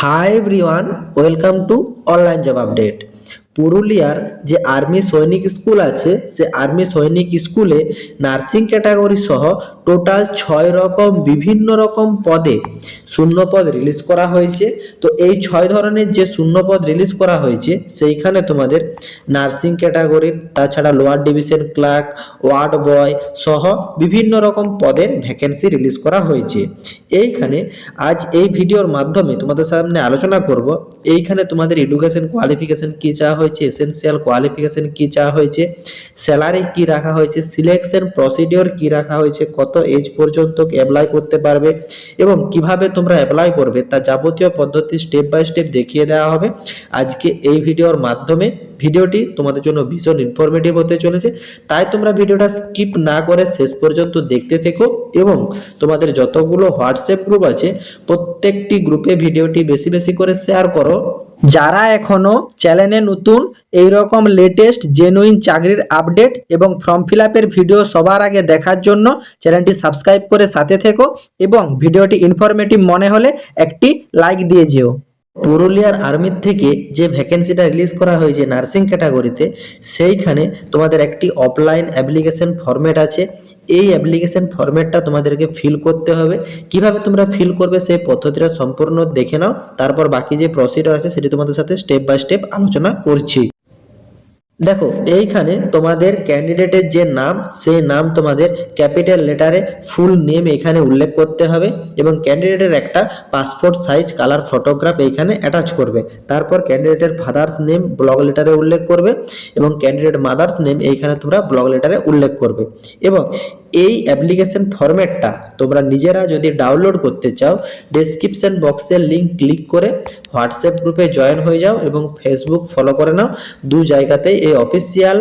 Hi everyone, welcome to online job update. পুরুলিয়ার যে army সৈনিক স্কুল আছে, সে আর্মি সৈনিক স্কুলে নার্সিং ক্যাটাগরি সহ টোটাল 6 রকম বিভিন্ন রকম পদে শূন্যপদ রিলিজ করা হয়েছে। তো এই 6 ধরনের যে শূন্যপদ রিলিজ করা হয়েছে সেইখানে তোমাদের নার্সিং ক্যাটাগরির, তাছাড়া lower division clerk, ward boy সহ বিভিন্ন রকম পদের ভ্যাকেন্সি রিলিজ করা হয়েছে। এইখানে আজ এই ভিডিওর মাধ্যমে তোমাদের সামনে আলোচনা করব এইখানে তোমাদের এডুকেশন কোয়ালিফিকেশন কি চাওয়া হয়েছে, এসেনশিয়াল কোয়ালিফিকেশন কি চাওয়া হয়েছে, স্যালারি কি রাখা হয়েছে, সিলেকশন প্রসিডিওর কি রাখা হয়েছে, কত এজ পর্যন্ত অ্যাপ্লাই করতে পারবে এবং কিভাবে তোমরা অ্যাপ্লাই করবে তা যাবতীয় পদ্ধতি স্টেপ বাই স্টেপ দেখিয়ে দেওয়া হবে আজকে এই ভিডিওর মাধ্যমে। ভিডিওটি তোমাদের জন্য ভীষণ ইনফরমেটিভ হতে চলেছে, তাই তোমরা ভিডিওটা স্কিপ না করে শেষ পর্যন্ত দেখতে থেকো এবং তোমাদের যতগুলো হোয়াটসঅ্যাপ গ্রুপ আছে প্রত্যেকটি গ্রুপে ভিডিওটি বেশি বেশি করে শেয়ার করো। যারা এখনো চ্যানেলে নতুন এই রকম লেটেস্ট জেনুইন চাকরির আপডেট এবং ফর্ম ফিল আপের ভিডিও সবার আগে দেখার জন্য চ্যানেলটি সাবস্ক্রাইব করে সাথে থেকো এবং ভিডিওটি ইনফরমেটিভ মনে হলে একটি লাইক দিয়ে যেও। পুরুলিয়ার আর্মির থেকে যে ভ্যাকেন্সিটা রিলিজ করা হয়েছে নার্সিং ক্যাটাগরিতে, সেইখানে তোমাদের একটি অফলাইন অ্যাপ্লিকেশন ফরম্যাট আছে। এই অ্যাপ্লিকেশন ফরম্যাটটা তোমাদেরকে ফিল করতে হবে। কিভাবে তোমরা ফিল করবে সেই পদ্ধতিটা সম্পূর্ণ দেখে নাও, তারপর বাকি যে প্রসিডিওর আছে সেটি তোমাদের সাথে স্টেপ বাই স্টেপ আলোচনা করছি। দেখো, এইখানে তোমাদের ক্যান্ডিডেটের যে নাম, সেই নাম তোমাদের ক্যাপিটাল লেটারে ফুল নেম এখানে উল্লেখ করতে হবে এবং ক্যান্ডিডেটের একটা পাসপোর্ট সাইজ কালার ফটোগ্রাফ এইখানে অ্যাটাচ করবে। তারপর ক্যান্ডিডেটের ফাদার্স নেম ব্লক লেটারে উল্লেখ করবে এবং ক্যান্ডিডেট মাদার্স নেম এইখানে তোমরা ব্লক লেটারে উল্লেখ করবে। এবং এই অ্যাপ্লিকেশন ফরম্যাটটা তোমরা নিজেরা যদি ডাউনলোড করতে চাও, ডেসক্রিপশন বক্সের লিঙ্ক ক্লিক করে হোয়াটসঅ্যাপ গ্রুপে জয়েন হয়ে যাও এবং ফেসবুক ফলো করে নাও। দু জায়গাতেই এই official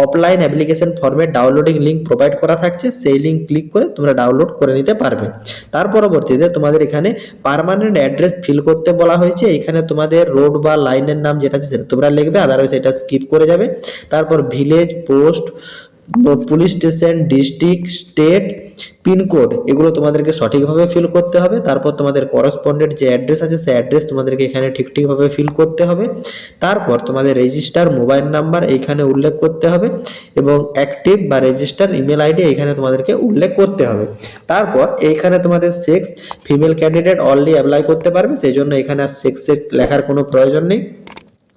offline application format downloading link provide করা থাকছে, সেই লিঙ্ক ক্লিক করে তোমরা ডাউনলোড করে নিতে পারবে। তার পরবর্তীতে তোমাদের এখানে পার্মানেন্ট অ্যাড্রেস ফিল করতে বলা হয়েছে। এখানে তোমাদের রোড বা লাইনের নাম যেটা আছে সেটা তোমরা লিখবে, আদারওয়াইজ এটা স্কিপ করে যাবে। তারপর village, post, police station, district, state, pincode এগুলো তোমাদেরকে সঠিকভাবে ফিল করতে হবে। তারপর তোমাদের করসপন্ডেন্ট যে অ্যাড্রেস আছে সেই অ্যাড্রেস তোমাদেরকে এখানে ঠিকঠাকভাবে ফিল করতে হবে। তারপর তোমাদের রেজিস্টার মোবাইল নাম্বার এইখানে উল্লেখ করতে হবে এবং অ্যাক্টিভ বা রেজিস্টার ইমেল আইডি এখানে তোমাদেরকে উল্লেখ করতে হবে। তারপর এইখানে তোমাদের sex, female candidate only apply করতে পারবে, সেই জন্য এখানে আর সেক্সে লেখার কোনো প্রয়োজন নেই।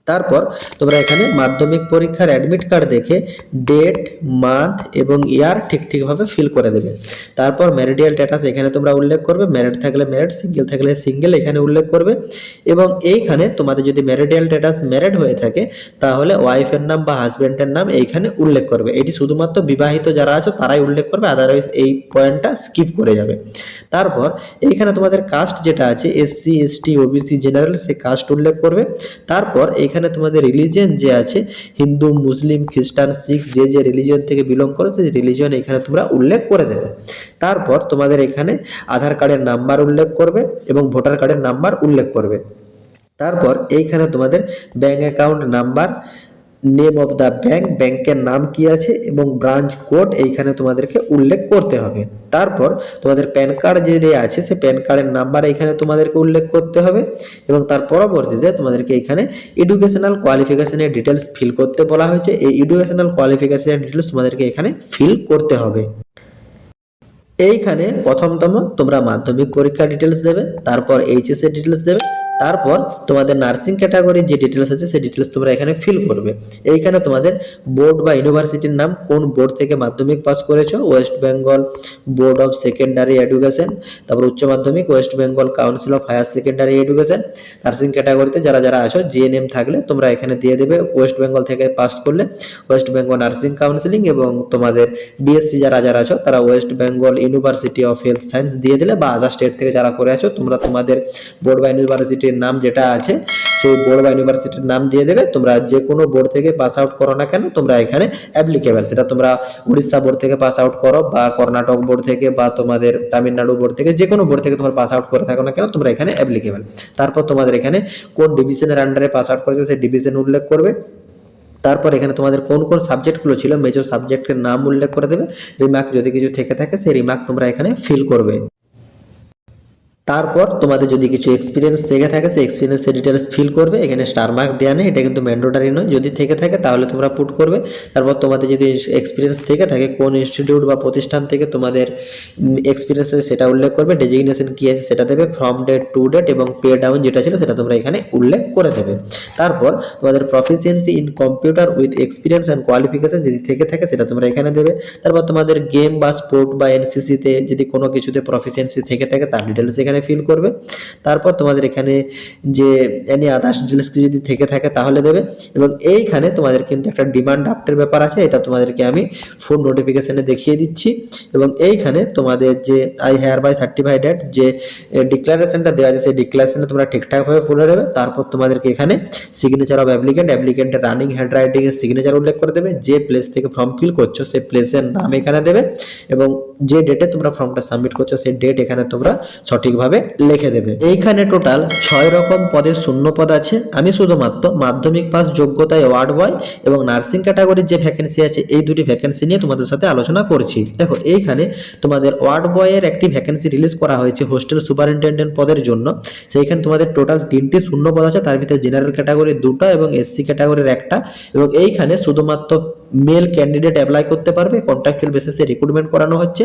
তারপর তোমরা এখানে মাধ্যমিক পরীক্ষার অ্যাডমিট কার্ড দেখে ডেট, মান্থ এবং ইয়ার ঠিকভাবে ফিল করে দেবে। তারপর ম্যারিডিয়াল স্ট্যাটাস এখানে তোমরা উল্লেখ করবে, ম্যারিড থাকলে ম্যারিড, সিঙ্গেল থাকলে সিঙ্গেল এখানে উল্লেখ করবে। এবং এইখানে তোমাদের যদি ম্যারিডিয়াল স্ট্যাটাস ম্যারিড হয়ে থাকে তাহলে ওয়াইফের নাম বা হাজব্যান্ডের নাম এইখানে উল্লেখ করবে। এটি শুধুমাত্র বিবাহিত যারা আছো তারাই উল্লেখ করবে, আদারওয়াইজ এই পয়েন্টটা স্কিপ করে যাবে। তারপর এইখানে তোমাদের কাস্ট যেটা আছে এসসি, এসটি, ওবিসি, জেনারেল, সে কাস্ট উল্লেখ করবে। তারপর এখানে তোমাদের রিলিজিয়ন যে আছে হিন্দু, মুসলিম, খ্রিস্টান, শিখ, যে রিলিজিয়ন থেকে বিলং করো সেই রিলিজিয়ন এখানে তোমরা উল্লেখ করে দেবে। তারপর তোমাদের এখানে আধার কার্ডের নাম্বার উল্লেখ করবে এবং ভোটার কার্ডের নাম্বার উল্লেখ করবে। তারপর এইখানে তোমাদের bank account number, name of the bank, ব্যাংকের নাম কি আছে এবং ব্রাঞ্চ কোড এইখানে তোমাদেরকে উল্লেখ করতে হবে। তারপর তোমাদের প্যান কার্ড যে দেওয়া আছে সে প্যান কার্ডের নাম্বার এখানে তোমাদেরকে উল্লেখ করতে হবে এবং তার পরবর্তীতে তোমাদেরকে এখানে এডুকেশনাল কোয়ালিফিকেশনের ডিটেলস ফিল করতে বলা হয়েছে। এই এডুকেশনাল কোয়ালিফিকেশনের ডিটেলস তোমাদেরকে এখানে ফিল করতে হবে। এইখানে প্রথমতম তোমরা মাধ্যমিক পরীক্ষার ডিটেলস দেবে, তারপর এইচএস এর ডিটেলস দেবে, তারপর তোমাদের নার্সিং ক্যাটাগরির যে ডিটেলস আছে সেই ডিটেলস তোমরা এখানে ফিল করবে। এইখানে তোমাদের বোর্ড বা ইউনিভার্সিটির নাম, কোন বোর্ড থেকে মাধ্যমিক পাস করেছো, west Bengal board of secondary education, তারপর উচ্চ মাধ্যমিক west Bengal council of higher secondary education. Nursing ক্যাটাগরিতে যারা যারা আছো জিএনএম থাকলে তোমরা এখানে দিয়ে দেবে, ওয়েস্ট বেঙ্গল থেকে পাস করলে ওয়েস্ট বেঙ্গল নার্সিং কাউন্সিলিং, এবং তোমাদের বিএসসি যারা যারা আছো তারা West Bengal university of health science দিয়ে দিলে, বা আদার স্টেট থেকে যারা করে আছো তোমরা তোমাদের বোর্ড বা ইউনিভার্সিটির নাম যেটা আছে সেই বোর্ড বা ইউনিভার্সিটির নাম দিয়ে দেবে। তোমরা যে কোনো বোর্ড থেকে পাস আউট করো না কেন তোমরা এখানে অ্যাপ্লিকেবল, সেটা তোমরা উড়িষ্যা বোর্ড থেকে পাস আউট করো বা কর্ণাটক বোর্ড থেকে বা তোমাদের তামিলনাড়ু বোর্ড থেকে, যে কোনো বোর্ড থেকে তোমরা পাস আউট করে থাকো না কেন তোমরা এখানে অ্যাপ্লিকেবল। তারপর তোমাদের এখানে কোন ডিভিশনের আন্ডারে পাস আউট করেছো সেই ডিভিশন উল্লেখ করবে। তারপর এখানে তোমাদের কোন কোন সাবজেক্টগুলো ছিল মেজর সাবজেক্টের নাম উল্লেখ করে দেবে। রিমার্ক যদি কিছু থেকে থাকে সেই রিমার্ক তোমরা এখানে ফিল করবে। তারপর তোমাদের যদি কিছু এক্সপিরিয়েন্স থেকে থাকে সেই এক্সপিরিয়েন্সের ডিটেলস ফিল করবে, এখানে স্টার মার্ক দেওয়া নেই, এটা কিন্তু ম্যান্ডেটরি নয়, যদি থেকে থাকে তাহলে তোমরা পুট করবে। তারপর তোমাদের যদি এক্সপিরিয়েন্স থেকে থাকে কোন ইনস্টিটিউট বা প্রতিষ্ঠান থেকে তোমাদের এক্সপিরিয়েন্স আছে সেটা উল্লেখ করবে, ডেজিগনেশন কী আছে সেটা দেবে, ফ্রম ডেট টু ডেট এবং পে ডাউন যেটা ছিল সেটা তোমরা এখানে উল্লেখ করে দেবে। তারপর তোমাদের proficiency in computer with experience and qualification যদি থেকে থাকে সেটা তোমরা এখানে দেবে। তারপর তোমাদের গেম বা স্পোর্ট বা এনসিসিতে যদি কোনো কিছুতে প্রফিসিয়েন্সি থেকে থাকে তার ডিটেলস এখানে ফিল করবে। তারপর তোমাদের এখানে যে এনি আদার্স ডিটেলস যদি থেকে থাকে তাহলে দেবে। এবং এইখানে তোমাদের কিন্তু একটা ডিমান্ড ড্রাফটের ব্যাপার আছে, এটা তোমাদেরকে আমি ফোন নোটিফিকেশনে দেখিয়ে দিচ্ছি। এবং এইখানে তোমাদের যে I hereby certified date যে ডিক্লারেশনটা দেওয়া আছে সেই ডিক্লারেশনটা তোমরা ঠিকঠাকভাবে ফুলে দেবে। তারপর তোমাদেরকে এখানে সিগনেচার অফ অ্যাপ্লিকেন্টের রানিং হ্যান্ড রাইটিং এর সিগনেচার উল্লেখ করে দেবে, যে প্লেস থেকে ফর্ম ফিল করছো সেই প্লেসের নাম এখানে দেবে এবং যে ডেটে তোমরা ফর্মটা সাবমিট করছো সেই ডেট এখানে তোমরা সঠিকভাবে লিখে দেবে। এইখানে টোটাল 6 রকম পদের শূন্য পদ আছে। আমি শুধুমাত্র মাধ্যমিক পাস যোগ্যতায় ওয়ার্ড বয় এবং নার্সিং ক্যাটাগরির যে ভ্যাকেন্সি আছে এই দুটি ভ্যাকেন্সি নিয়ে তোমাদের সাথে আলোচনা করছি। দেখো এইখানে তোমাদের ওয়ার্ড বয়ের একটি ভ্যাকেন্সি রিলিজ করা হয়েছে হোস্টেল সুপারিনটেন্ডেন্ট পদের জন্য। সেইখানে তোমাদের টোটাল 3টি শূন্য পদ আছে, তার ভিতরে জেনারেল ক্যাটাগরির 2টা এবং এসসি ক্যাটাগরির 1টা। এবং এইখানে শুধুমাত্র মেল ক্যান্ডিডেট অ্যাপ্লাই করতে পারবে, কন্ট্রাকচুয়াল বেসিসে রিক্রুটমেন্ট করানো হচ্ছে।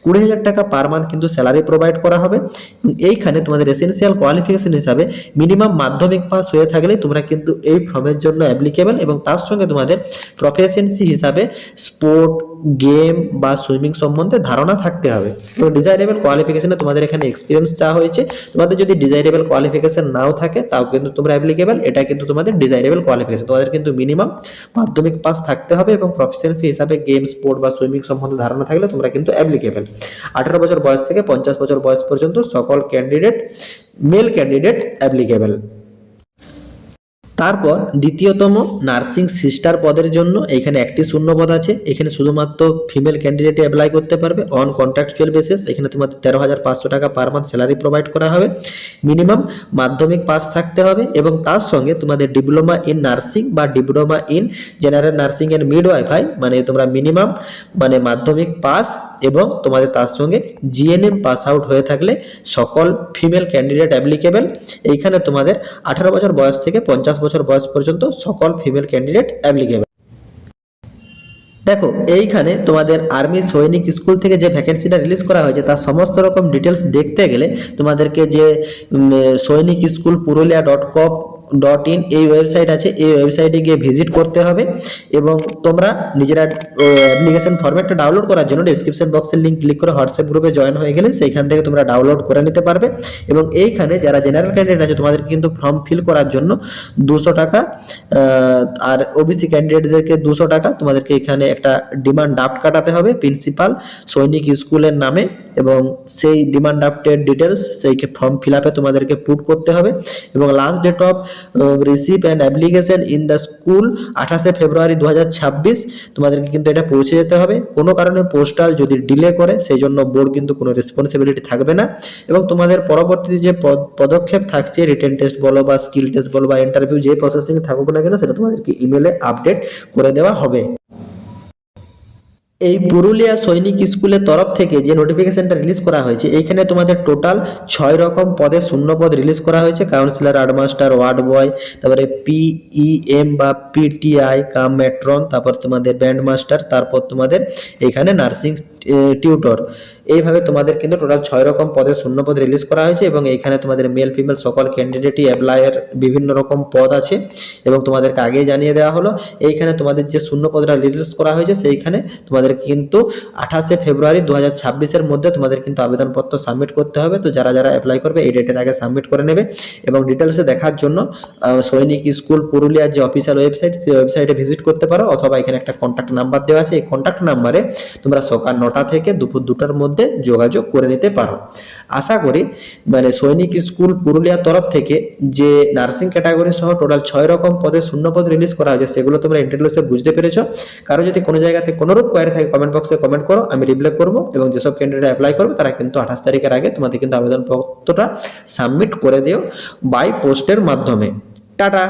20,000 টাকা পার মান্থ কিন্তু স্যালারি প্রোভাইড করা হবে। এইখানে তোমাদের এসেনশিয়াল কোয়ালিফিকেশন হিসাবে মিনিমাম মাধ্যমিক পাস হয়ে থাকলে তোমরা কিন্তু এই ফর্মের জন্য অ্যাপ্লিকেবল, এবং তার সঙ্গে তোমাদের প্রফেশনসি হিসাবে স্পোর্ট, গেম বা সুইমিং সম্বন্ধে ধারণা থাকতে হবে। এবং ডিজাইরেবল কোয়ালিফিকেশনে তোমাদের এখানে এক্সপিরিয়েন্স চাওয়া হয়েছে। তোমাদের যদি ডিজাইরেবল কোয়ালিফিকেশন নাও থাকে তাও কিন্তু তোমরা অ্যাপ্লিকেবল, এটা কিন্তু তোমাদের ডিজাইরেবল কোয়ালিফিকেশন। তোমাদের কিন্তু মিনিমাম মাধ্যমিক পাস থাকতে হবে এবং প্রফেশনসি হিসাবে গেম, স্পোর্ট বা সুইমিং সম্বন্ধে ধারণা থাকলে তোমরা কিন্তু অ্যাপ্লিকেবল। 18 বছর বয়স থেকে 50 বছর বয়স পর্যন্ত সকল ক্যান্ডিডেট, মেল ক্যান্ডিডেট অ্যাপ্লিকেবল। তারপর দ্বিতীয়তম নার্সিং সিস্টার পদের জন্য এখানে একটি শূন্য পদ আছে। এখানে শুধুমাত্র ফিমেল ক্যান্ডিডেট অ্যাপ্লাই করতে পারবে অন কন্ট্রাকচুয়াল বেসিস। এখানে তোমাদের 13,500 টাকা পার মান্থ স্যালারি প্রোভাইড করা হবে। মিনিমাম মাধ্যমিক পাস থাকতে হবে এবং তার সঙ্গে তোমাদের ডিপ্লোমা ইন নার্সিং বা diploma in general nursing and midwifery মানে তোমরা মিনিমাম মানে মাধ্যমিক পাস এবং তোমাদের তার সঙ্গে জিএনএম পাস আউট হয়ে থাকলে সকল ফিমেল ক্যান্ডিডেট অ্যাপ্লিকেবল। এইখানে তোমাদের 18 বছর বয়স থেকে 50 বছর বয়স পর্যন্ত সকল ফিমেল ক্যান্ডিডেট অ্যাপ্লিকেবল। দেখো এইখানে তোমাদের আর্মি সৈনিক স্কুল থেকে যে ভ্যাকেন্সিটা রিলিজ করা হয়েছে তার সমস্ত রকম ডিটেলস দেখতে গেলে তোমাদেরকে যে সৈনিক স্কুল পুরুলিয়া .com.in এই ওয়েবসাইট আছে, এই ওয়েবসাইটে গিয়ে ভিজিট করতে হবে এবং তোমরা নিজেরা অ্যাপ্লিকেশন ফরম্যাটটা ডাউনলোড করার জন্য ডেসক্রিপশন বক্সের লিঙ্ক ক্লিক করে হোয়াটসঅ্যাপ গ্রুপে জয়েন হয়ে গেলে সেইখান থেকে তোমরা ডাউনলোড করে নিতে পারবে। এবং এইখানে যারা জেনারেল ক্যান্ডিডেট আছে তোমাদের কিন্তু ফর্ম ফিল করার জন্য 200 টাকা, আর ওবিসি ক্যান্ডিডেটদেরকে 200 টাকা। তোমাদেরকে এখানে একটা ডিমান্ড ড্রাফট কাটাতে হবে প্রিন্সিপাল সৈনিক স্কুলের নামে এবং সেই ডিমান্ড ড্রাফটের ডিটেলস সেই ফর্ম ফিল আপে তোমাদেরকে পুট করতে হবে। এবং last date of receive and application in the school 28 February 2026। তোমাদেরকে কিন্তু এটা পৌঁছে যেতে হবে। কোনো কারণে পোস্টাল যদি ডিলে করে সেই জন্য বোর্ড কিন্তু কোনো রেসপন্সিবিলিটি থাকবে না। এবং তোমাদের পরবর্তীতে যে পদক্ষেপ থাকছে রিটেন টেস্ট বলো বা স্কিল টেস্ট বলো বা ইন্টারভিউ যে প্রসেসিং থাকুক না কেন সেটা তোমাদেরকে ইমেলে আপডেট করে দেওয়া হবে। এই পুরুলিয়া সৈনিক স্কুলের তরফ থেকে যে নোটিফিকেশনটা রিলিজ করা হয়েছে এইখানে তোমাদের টোটাল 6 রকম পদে শূন্য পদ রিলিজ করা হয়েছে। কাউন্সিলর, আর্টমাস্টার, ওয়ার্ড বয়, তারপরে পিইএম বা পিটিআই কাম ম্যাট্রন, তারপর তোমাদের ব্যান্ড মাস্টার, তারপর তোমাদের এখানে নার্সিং টিউটর। এইভাবে তোমাদের কিন্তু টোটাল 6 রকম পদে শূন্য পদ রিলিজ করা হয়েছে এবং এইখানে তোমাদের মেল ফিমেল সকল ক্যান্ডিডেটই অ্যাপ্লাইয়ের বিভিন্ন রকম পদ আছে এবং তোমাদেরকে আগেই জানিয়ে দেওয়া হলো। এইখানে তোমাদের যে শূন্য পদটা রিলিজ করা হয়েছে সেইখানে তোমাদের কিন্তু 28 ফেব্রুয়ারি 2026-এর মধ্যে তোমাদের কিন্তু আবেদনপত্র সাবমিট করতে হবে। তো যারা যারা অ্যাপ্লাই করবে এই ডেটের আগে সাবমিট করে নেবে। এবং ডিটেলসে দেখার জন্য সৈনিক স্কুল পুরুলিয়ার যে অফিসিয়াল ওয়েবসাইট সেই ওয়েবসাইটে ভিজিট করতে পারো, অথবা এখানে একটা কন্ট্যাক্ট নাম্বার দেওয়া আছে, এই কন্ট্যাক্ট নাম্বারে তোমরা সকাল 9টা থেকে দুপুর 2টার মধ্যে যোগাযোগ করে নিতে পারো। আশা করি মানে সৈনিক স্কুল পুরুলিয়ার তরফ থেকে যে নার্সিং ক্যাটাগরি সহ টোটাল 6 রকম পদে শূন্য পদ রিলিজ করা হয়েছে সেগুলো তোমরা ইন্টারভিউতে বুঝতে পেরেছো। কারো যদি কোনো জায়গাতে কোনোরূপ কোয়ারি থাকে কমেন্ট বক্সে কমেন্ট করো, আমি রিপ্লাই করবো। এবং যেসব ক্যান্ডিডেট অ্যাপ্লাই করবে তারা কিন্তু 28 তারিখের আগে তোমাদের কিন্তু আবেদনপত্রটা সাবমিট করে দিও বাই পোস্টের মাধ্যমে। টাটা।